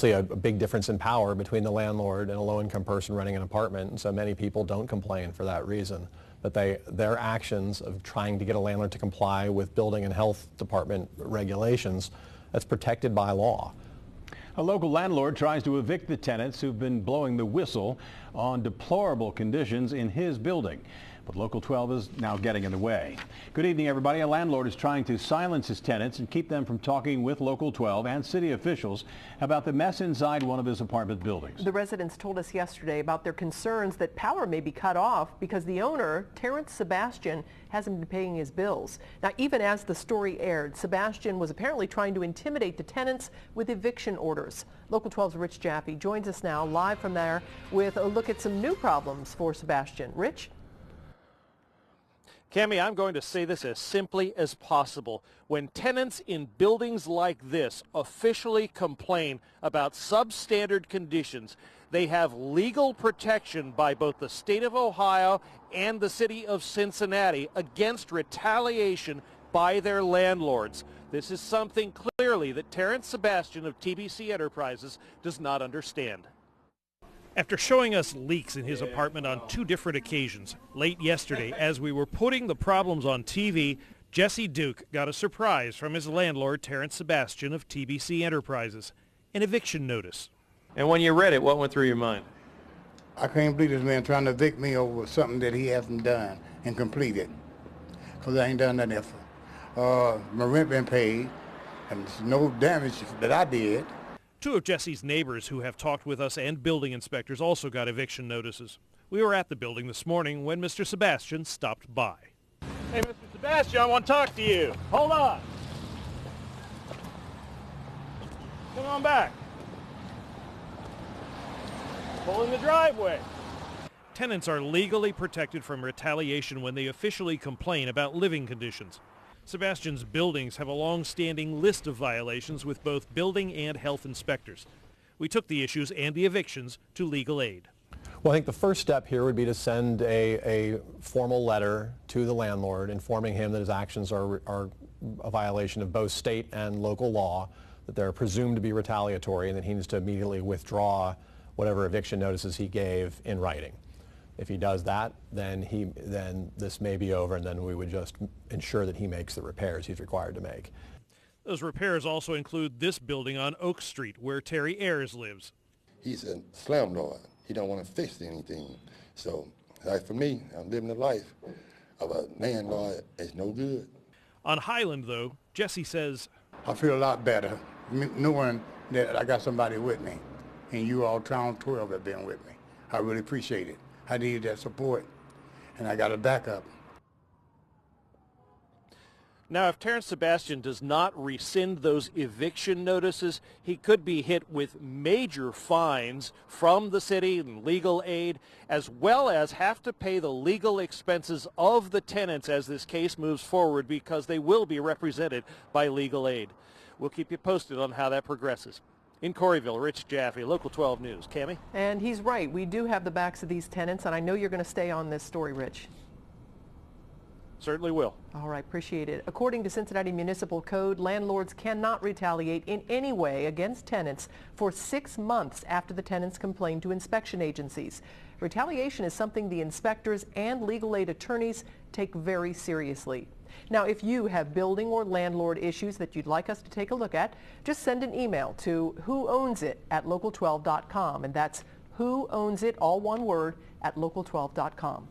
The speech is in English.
A big difference in power between the landlord and a low-income person renting an apartment, and so many people don't complain for that reason. But their actions of trying to get a landlord to comply with building and health department regulations, that's protected by law. A local landlord tries to evict the tenants who've been blowing the whistle on deplorable conditions in his building. But Local 12 is now getting in the way. Good evening, everybody. A landlord is trying to silence his tenants and keep them from talking with Local 12 and city officials about the mess inside one of his apartment buildings. The residents told us yesterday about their concerns that power may be cut off because the owner, Terrance Sebastian, hasn't been paying his bills. Now, even as the story aired, Sebastian was apparently trying to intimidate the tenants with eviction orders. Local 12's Rich Jaffe joins us now live from there with a look at some new problems for Sebastian. Rich? Cammie, I'm going to say this as simply as possible. When tenants in buildings like this officially complain about substandard conditions, they have legal protection by both the state of Ohio and the city of Cincinnati against retaliation by their landlords. This is something clearly that Terrance Sebastian of TBC Enterprises does not understand. After showing us leaks in his apartment on 2 different occasions, late yesterday, as we were putting the problems on TV, Jesse Duke got a surprise from his landlord, Terrance Sebastian of TBC Enterprises, an eviction notice. And when you read it, what went through your mind? I can't believe this man trying to evict me over something that he hasn't done and completed, because I ain't done nothing for. My rent been paid, and there's no damage that I did. 2 of Jesse's neighbors who have talked with us and building inspectors also got eviction notices. We were at the building this morning when Mr. Sebastian stopped by. Hey, Mr. Sebastian, I want to talk to you. Hold on. Come on back. Pull in the driveway. Tenants are legally protected from retaliation when they officially complain about living conditions. Sebastian's buildings have a long-standing list of violations with both building and health inspectors. We took the issues and the evictions to legal aid. Well, I think the first step here would be to send a formal letter to the landlord informing him that his actions are a violation of both state and local law, that they're presumed to be retaliatory, and that he needs to immediately withdraw whatever eviction notices he gave in writing. If he does that, then this may be over, and then we would just ensure that he makes the repairs he's required to make. Those repairs also include this building on Oak Street, where Terry Ayers lives. He's a slumlord. He don't want to fix anything. So, like for me, I'm living a life of a landlord that's no good. On Highland, though, Jesse says, I feel a lot better knowing that I got somebody with me, and you all, Town 12, have been with me. I really appreciate it. I needed that support, and I got a backup. Now, if Terrance Sebastian does not rescind those eviction notices, he could be hit with major fines from the city and legal aid, as well as have to pay the legal expenses of the tenants as this case moves forward, because they will be represented by legal aid. We'll keep you posted on how that progresses. In Corryville, Rich Jaffe, Local 12 News. Cammie? And he's right. We do have the backs of these tenants, and I know you're going to stay on this story, Rich. Certainly will. All right, appreciate it. According to Cincinnati Municipal Code, landlords cannot retaliate in any way against tenants for 6 months after the tenants complain to inspection agencies. Retaliation is something the inspectors and legal aid attorneys take very seriously. Now, if you have building or landlord issues that you'd like us to take a look at, just send an email to whoownsit@local12.com, and that's whoownsit, all one word, at local12.com.